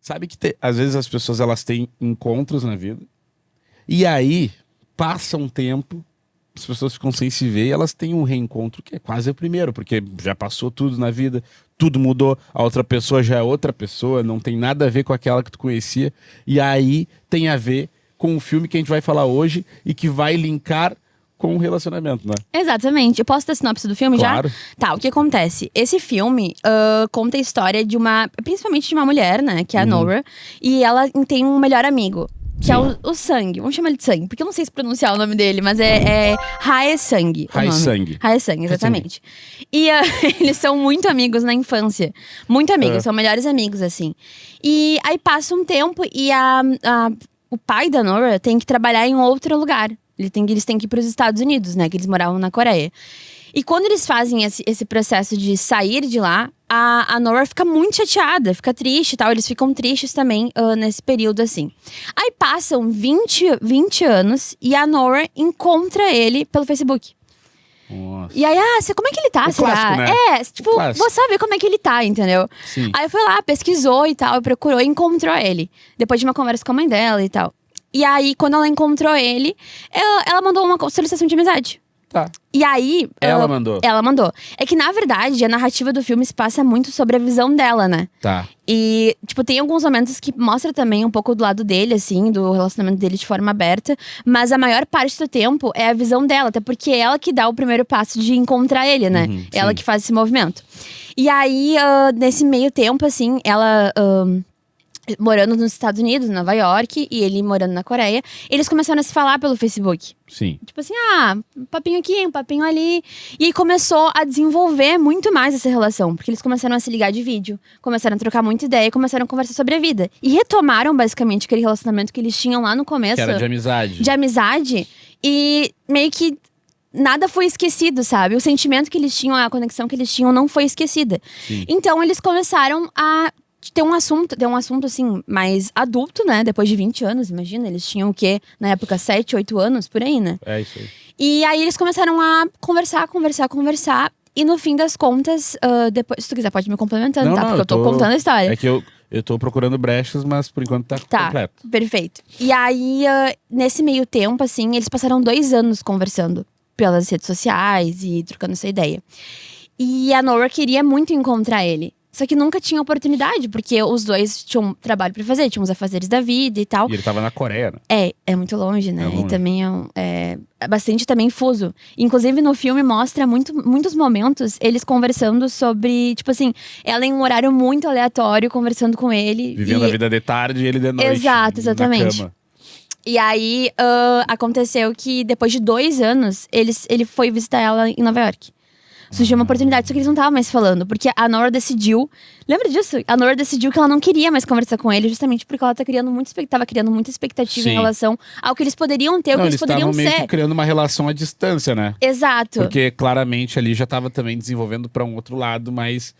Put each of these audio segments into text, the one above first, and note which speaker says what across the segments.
Speaker 1: Sabe que às vezes as pessoas elas têm encontros na vida. E aí, passa um tempo, as pessoas ficam sem se ver e elas têm um reencontro que é quase o primeiro, porque já passou tudo na vida, tudo mudou, a outra pessoa já é outra pessoa, não tem nada a ver com aquela que tu conhecia. E aí tem a ver com o filme que a gente vai falar hoje e que vai linkar com o relacionamento, né?
Speaker 2: Exatamente. Eu posso ter a sinopse do filme
Speaker 1: Claro.
Speaker 2: já? Tá, o que acontece? Esse filme conta a história de principalmente de uma mulher, né? Que é a Nora. E ela tem um melhor amigo. Que é o Sang. Vamos chamar ele de Sang, porque eu não sei se pronunciar o nome dele, mas é Hae Sang.
Speaker 1: Hae Sang.
Speaker 2: Hae Sang, exatamente. E eles são muito amigos na infância. Muito amigos, são melhores amigos, assim. E aí passa um tempo e o pai da Nora tem que trabalhar em outro lugar. Eles têm que ir para os Estados Unidos, né? Que eles moravam na Coreia. E quando eles fazem esse processo de sair de lá, a Nora fica muito chateada, fica triste e tal. Eles ficam tristes também nesse período, assim. Aí passam 20 anos e a Nora encontra ele pelo Facebook.
Speaker 1: Nossa.
Speaker 2: E aí, como é que ele tá,
Speaker 1: O
Speaker 2: será?
Speaker 1: clássico, né?
Speaker 2: Tipo, vou saber como é que ele tá, entendeu?
Speaker 1: Sim.
Speaker 2: Aí foi lá, pesquisou e tal, procurou e encontrou ele. Depois de uma conversa com a mãe dela e tal. E aí, quando ela encontrou ele, ela mandou uma solicitação de amizade.
Speaker 1: Tá.
Speaker 2: E aí…
Speaker 1: Ela mandou?
Speaker 2: Ela mandou. É que, na verdade, a narrativa do filme se passa muito sobre a visão dela, né?
Speaker 1: Tá.
Speaker 2: E, tipo, tem alguns momentos que mostra também um pouco do lado dele, assim, do relacionamento dele de forma aberta. Mas a maior parte do tempo é a visão dela. Até porque é ela que dá o primeiro passo de encontrar ele, né? Ela que faz esse movimento. E aí, nesse meio tempo, assim, ela… morando nos Estados Unidos, Nova York, e ele morando na Coreia, eles começaram a se falar pelo Facebook.
Speaker 1: Sim.
Speaker 2: Tipo assim, um papinho aqui, um papinho ali. E aí começou a desenvolver muito mais essa relação. Porque eles começaram a se ligar de vídeo, começaram a trocar muita ideia, começaram a conversar sobre a vida. E retomaram, basicamente, aquele relacionamento que eles tinham lá no começo.
Speaker 1: Que era de amizade.
Speaker 2: De amizade. E meio que nada foi esquecido, sabe? O sentimento que eles tinham, a conexão que eles tinham não foi esquecida.
Speaker 1: Sim.
Speaker 2: Então eles começaram a ter um assunto assim, mais adulto, né? Depois de 20 anos, imagina. Eles tinham o quê? Na época, 7, 8 anos, por aí, né?
Speaker 1: É isso aí.
Speaker 2: E aí eles começaram a conversar. E no fim das contas, depois, se tu quiser, pode me complementando,
Speaker 1: Não,
Speaker 2: tá?
Speaker 1: não,
Speaker 2: Porque eu tô contando a história.
Speaker 1: É que eu tô procurando brechas, mas por enquanto tá completo.
Speaker 2: Perfeito. E aí, nesse meio tempo, assim, eles passaram 2 anos conversando pelas redes sociais e trocando essa ideia. E a Nora queria muito encontrar ele. Só que nunca tinha oportunidade, porque os dois tinham trabalho pra fazer, tinham os afazeres da vida e tal.
Speaker 1: E ele tava na Coreia, né?
Speaker 2: É muito longe, né?
Speaker 1: É longe.
Speaker 2: E também é bastante também fuso. Inclusive, no filme mostra muitos momentos eles conversando sobre, tipo assim, ela em um horário muito aleatório, conversando com ele.
Speaker 1: Vivendo a vida de tarde e ele de noite.
Speaker 2: Exato, exatamente.
Speaker 1: Na cama.
Speaker 2: E aí, aconteceu que depois de 2 anos, ele foi visitar ela em Nova York. Surgiu uma oportunidade, só que eles não estavam mais falando. Porque a Nora decidiu… Lembra disso? A Nora decidiu que ela não queria mais conversar com ele. Justamente porque ela tava criando muita expectativa
Speaker 1: Sim.
Speaker 2: em relação ao que eles poderiam ter, o que eles poderiam
Speaker 1: estavam meio
Speaker 2: ser.
Speaker 1: que criando uma relação à distância, né?
Speaker 2: Exato.
Speaker 1: Porque claramente ali já tava também desenvolvendo pra um outro lado mais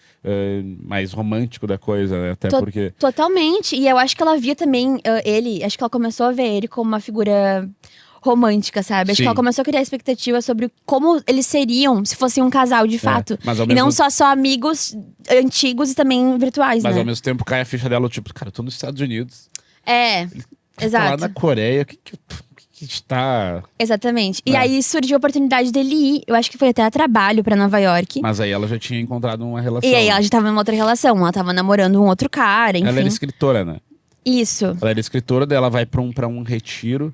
Speaker 1: romântico da coisa, né? Até porque…
Speaker 2: Totalmente. E eu acho que ela via também acho que ela começou a ver ele como uma figura romântica, sabe? Acho
Speaker 1: Sim.
Speaker 2: que ela começou a criar expectativa sobre como eles seriam se fossem um casal de fato.
Speaker 1: mas ao
Speaker 2: E não
Speaker 1: mesmo-
Speaker 2: só amigos antigos e também virtuais,
Speaker 1: Mas
Speaker 2: né?
Speaker 1: ao mesmo tempo cai a ficha dela, tipo, cara, eu tô nos Estados Unidos.
Speaker 2: É,
Speaker 1: Tá lá
Speaker 2: exato.
Speaker 1: na Coreia, o que está…
Speaker 2: Exatamente. E
Speaker 1: É.
Speaker 2: aí surgiu a oportunidade dele ir, eu acho que foi até a trabalho pra Nova York.
Speaker 1: Mas aí ela já tinha encontrado uma relação.
Speaker 2: E aí ela já tava em uma outra relação, ela tava namorando um outro cara, enfim.
Speaker 1: Ela era escritora, né?
Speaker 2: Isso.
Speaker 1: Ela era escritora, daí ela vai pra um retiro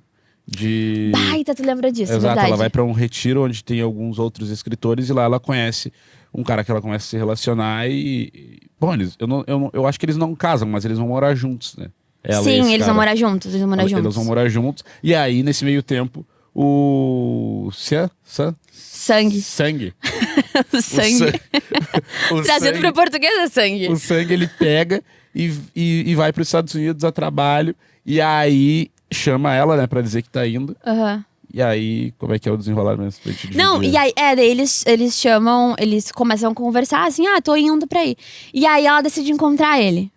Speaker 1: de…
Speaker 2: Baita, tu lembra disso,
Speaker 1: Exato,
Speaker 2: verdade.
Speaker 1: ela vai pra um retiro onde tem alguns outros escritores e lá ela conhece um cara que ela começa a se relacionar bom, eu acho que eles não casam, mas eles vão morar juntos, né? Ela e
Speaker 2: Sim,
Speaker 1: esse
Speaker 2: eles
Speaker 1: cara.
Speaker 2: vão morar juntos, eles vão morar juntos.
Speaker 1: Eles vão morar juntos. E aí, nesse meio tempo, o
Speaker 2: Sangue.
Speaker 1: Sangue.
Speaker 2: O sangue.
Speaker 1: O
Speaker 2: Trazendo
Speaker 1: sangue,
Speaker 2: pro português é sangue.
Speaker 1: o sangue, ele pega e vai para os Estados Unidos a trabalho. E aí chama ela, né, pra dizer que tá indo.
Speaker 2: Aham.
Speaker 1: E aí, como é que é o desenrolamento? Pra gente
Speaker 2: Não,
Speaker 1: dividir?
Speaker 2: e aí, daí eles começam a conversar assim, tô indo pra aí. E aí ela decide encontrar ele.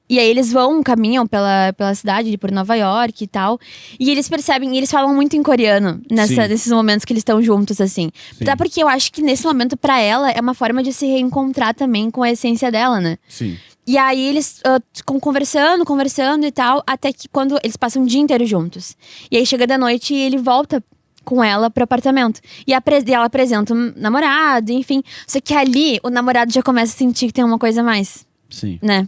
Speaker 2: E aí eles caminham pela cidade, por Nova York e tal. E eles percebem, e eles falam muito em coreano nesses momentos que eles estão juntos, assim.
Speaker 1: Sim.
Speaker 2: Até porque eu acho que nesse momento, pra ela, é uma forma de se reencontrar também com a essência dela, né?
Speaker 1: Sim.
Speaker 2: E aí eles ficam conversando e tal, até que quando eles passam o dia inteiro juntos. E aí chega da noite e ele volta com ela pro apartamento. E ela apresenta um namorado, enfim. Só que ali o namorado já começa a sentir que tem uma coisa a mais,
Speaker 1: Sim.
Speaker 2: né?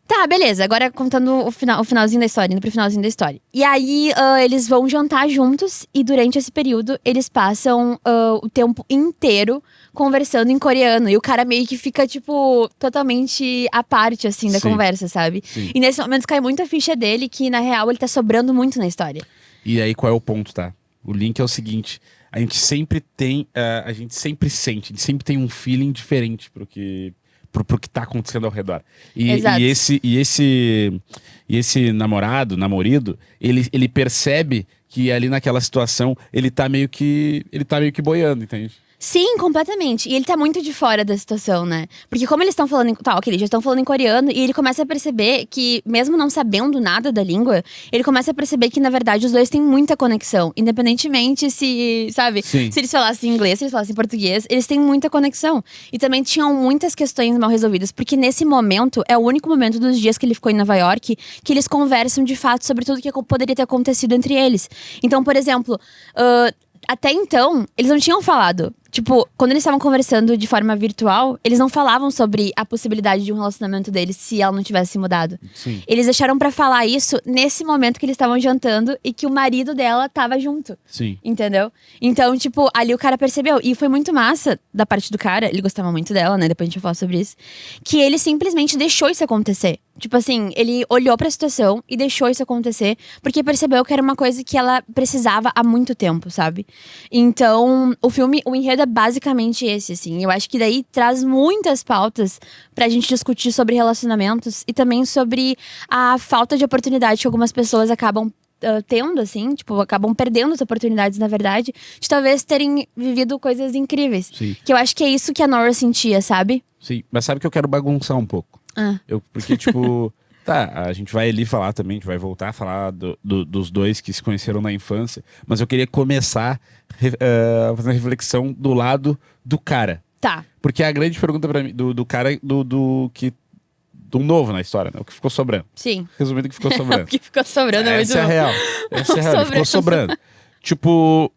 Speaker 2: Tá, beleza. Agora contando o finalzinho da história, indo pro finalzinho da história. E aí, eles vão jantar juntos e durante esse período, eles passam o tempo inteiro conversando em coreano. E o cara meio que fica, tipo, totalmente à parte, assim, da
Speaker 1: Sim.
Speaker 2: conversa, sabe?
Speaker 1: Sim.
Speaker 2: E nesse momento cai muito a ficha dele, que na real ele tá sobrando muito na história.
Speaker 1: E aí, qual é o ponto, tá? O link é o seguinte: a gente sempre tem, a gente sempre sente, a gente sempre tem um feeling diferente pro que tá acontecendo ao redor.
Speaker 2: Exato.
Speaker 1: E esse namorido, ele percebe que ali naquela situação ele tá meio que boiando, entende?
Speaker 2: Sim, completamente. E ele tá muito de fora da situação, né? Porque como eles estão falando Tá, ok, eles já estão falando em coreano e ele começa a perceber que, mesmo não sabendo nada da língua, ele começa a perceber que, na verdade, os dois têm muita conexão. Independentemente se, sabe?
Speaker 1: Sim.
Speaker 2: Se eles falassem inglês, se eles falassem português, eles têm muita conexão. E também tinham muitas questões mal resolvidas, porque nesse momento, é o único momento dos dias que ele ficou em Nova York que eles conversam de fato sobre tudo que poderia ter acontecido entre eles. Então, por exemplo, até então, eles não tinham falado. Tipo, quando eles estavam conversando de forma virtual, eles não falavam sobre a possibilidade de um relacionamento deles se ela não tivesse se mudado.
Speaker 1: Sim.
Speaker 2: Eles deixaram pra falar isso nesse momento que eles estavam jantando e que o marido dela tava junto.
Speaker 1: Sim.
Speaker 2: Entendeu? Então, tipo, ali o cara percebeu. E foi muito massa da parte do cara, ele gostava muito dela, né? Depois a gente vai falar sobre isso. Que ele simplesmente deixou isso acontecer. Tipo assim, ele olhou pra situação e deixou isso acontecer, porque percebeu que era uma coisa que ela precisava há muito tempo, sabe? Então, o enredo é basicamente esse, assim. Eu acho que daí traz muitas pautas pra gente discutir sobre relacionamentos e também sobre a falta de oportunidade que algumas pessoas acabam tendo, assim, tipo, acabam perdendo as oportunidades, na verdade, de talvez terem vivido coisas incríveis.
Speaker 1: Sim.
Speaker 2: Que eu acho que é isso que a Nora sentia, sabe?
Speaker 1: Sim. Mas sabe que eu quero bagunçar um pouco. Porque, tipo, tá, a gente vai ali falar também, a gente vai voltar a falar dos dois que se conheceram na infância, mas eu queria começar fazendo a reflexão do lado do cara.
Speaker 2: Tá.
Speaker 1: Porque a grande pergunta pra mim, do cara, do novo na história, né? O que ficou sobrando.
Speaker 2: Sim.
Speaker 1: Resumindo, o que ficou sobrando.
Speaker 2: O que ficou sobrando é muito
Speaker 1: Essa é a
Speaker 2: bom.
Speaker 1: real. Essa é a real. Ele ficou sobrando. Tipo,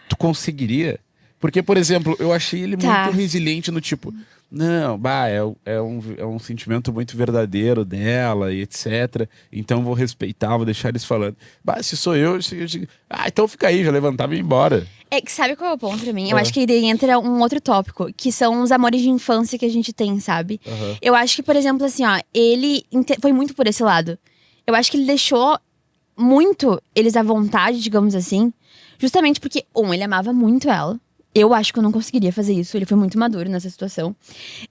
Speaker 1: tu conseguiria? Porque, por exemplo, eu achei ele muito resiliente no tipo... Não, é um sentimento muito verdadeiro dela e etc. Então vou respeitar, vou deixar eles falando. Se sou eu, então fica aí, já levantava e ia embora.
Speaker 2: É que sabe qual é o ponto pra mim? Eu acho que aí entra um outro tópico, que são os amores de infância que a gente tem, sabe? Eu acho que, por exemplo, assim, ó, ele foi muito por esse lado. Eu acho que ele deixou muito eles à vontade, digamos assim, justamente porque, ele amava muito ela. Eu acho que eu não conseguiria fazer isso. Ele foi muito maduro nessa situação.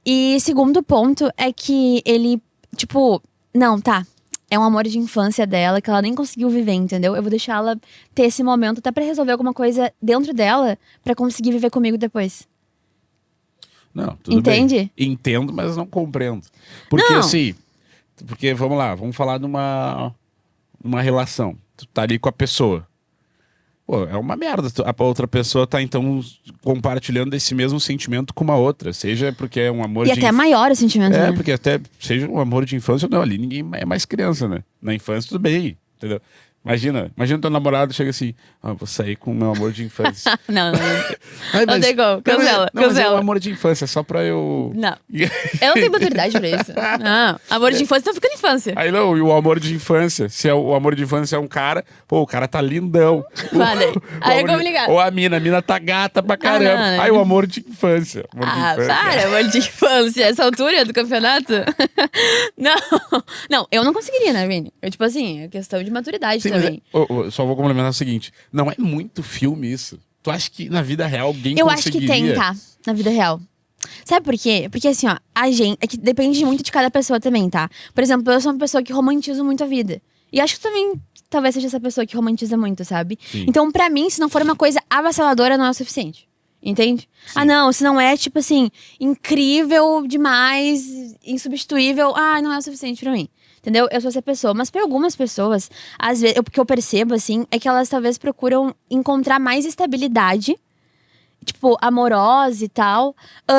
Speaker 2: E segundo ponto é que ele, tipo, não, tá. É um amor de infância dela que ela nem conseguiu viver, entendeu? Eu vou deixar ela ter esse momento até pra resolver alguma coisa dentro dela pra conseguir viver comigo depois.
Speaker 1: Não, tudo
Speaker 2: Entende?
Speaker 1: bem. Entendo, mas não compreendo. Porque
Speaker 2: Não.
Speaker 1: assim, vamos lá, vamos falar de uma relação. Tu tá ali com a pessoa. Pô, é uma merda. A outra pessoa tá, então, compartilhando esse mesmo sentimento com uma outra. Seja porque é um amor
Speaker 2: E até maior o sentimento, né?
Speaker 1: porque até seja um amor de infância, não, ali ninguém é mais criança, né? Na infância, tudo bem, entendeu? Imagina teu namorado chega assim, vou sair com o meu amor de infância.
Speaker 2: Não.
Speaker 1: Ai,
Speaker 2: Não tem como, cancela,
Speaker 1: Mas é um
Speaker 2: cancela.
Speaker 1: amor de infância, só pra eu...
Speaker 2: Não. Eu não tenho maturidade pra isso. Não. Amor de infância não fica na infância.
Speaker 1: Aí não, e o amor de infância, se é o amor de infância é um cara, pô, o cara tá lindão.
Speaker 2: Vale. Aí é complicado.
Speaker 1: Ou a mina tá gata pra caramba.
Speaker 2: não.
Speaker 1: Aí o amor de infância.
Speaker 2: Para, amor de infância. Essa altura do campeonato? Não, eu não conseguiria, né, Vini? Eu, tipo assim, é questão de maturidade
Speaker 1: Sim,
Speaker 2: também.
Speaker 1: só vou complementar o seguinte, não é muito filme isso. Tu acha que na vida real alguém
Speaker 2: Eu
Speaker 1: conseguiria?
Speaker 2: acho que tem, tá? Na vida real. Sabe por quê? Porque assim, ó, a gente. É que depende muito de cada pessoa também, tá? Por exemplo, eu sou uma pessoa que romantizo muito a vida. E acho que também talvez seja essa pessoa que romantiza muito, sabe?
Speaker 1: Sim.
Speaker 2: Então, pra mim, se não for uma coisa avassaladora, não é o suficiente. Entende?
Speaker 1: Sim.
Speaker 2: Não, se não é, tipo assim, incrível demais, insubstituível, não é o suficiente pra mim. entendeu? Eu sou essa pessoa. Mas pra algumas pessoas, às vezes, o que eu percebo, assim, é que elas talvez procuram encontrar mais estabilidade, tipo, amorosa e tal,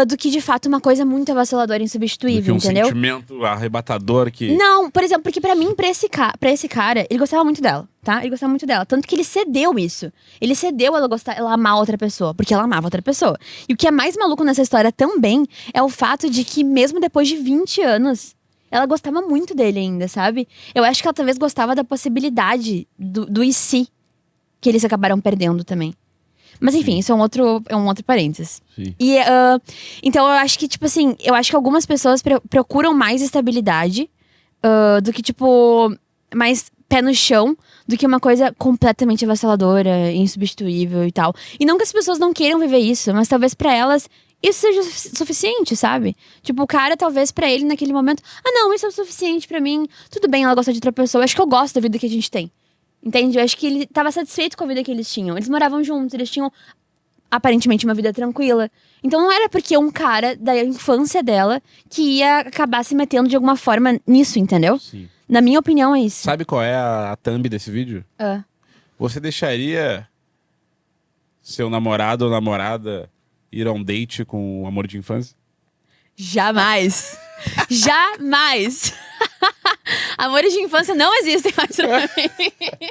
Speaker 2: do que de fato uma coisa muito avassaladora e
Speaker 1: Do que
Speaker 2: insubstituível,
Speaker 1: um
Speaker 2: entendeu?
Speaker 1: sentimento arrebatador que...
Speaker 2: Não, por exemplo, porque pra mim, pra esse cara, ele gostava muito dela, tá? Ele gostava muito dela. Tanto que ele cedeu isso. Ele cedeu ela amar outra pessoa, porque ela amava outra pessoa. E o que é mais maluco nessa história também é o fato de que, mesmo depois de 20 anos, ela gostava muito dele ainda, sabe? Eu acho que ela talvez gostava da possibilidade do e se, que eles acabaram perdendo também. Mas enfim,
Speaker 1: Sim.
Speaker 2: isso é um outro parênteses.
Speaker 1: Sim.
Speaker 2: E, então eu acho que, tipo assim, eu acho que algumas pessoas procuram mais estabilidade do que, tipo, mais pé no chão do que uma coisa completamente avassaladora, insubstituível e tal. E não que as pessoas não queiram viver isso, mas talvez pra elas isso seja suficiente, sabe? Tipo, o cara, talvez pra ele naquele momento, não, isso é o suficiente pra mim. Tudo bem ela gostar de outra pessoa, acho que eu gosto da vida que a gente tem. Entende? Eu acho que ele tava satisfeito com a vida que eles tinham. Eles moravam juntos, eles tinham aparentemente uma vida tranquila. Então não era porque um cara da infância dela que ia acabar se metendo de alguma forma nisso, entendeu?
Speaker 1: Sim.
Speaker 2: Na minha opinião, é isso.
Speaker 1: Sabe qual é a thumb desse vídeo?
Speaker 2: Ah.
Speaker 1: Você deixaria seu namorado ou namorada ir a um date com o amor de infância?
Speaker 2: Jamais! Jamais! Amores de infância não existem mais pra mim.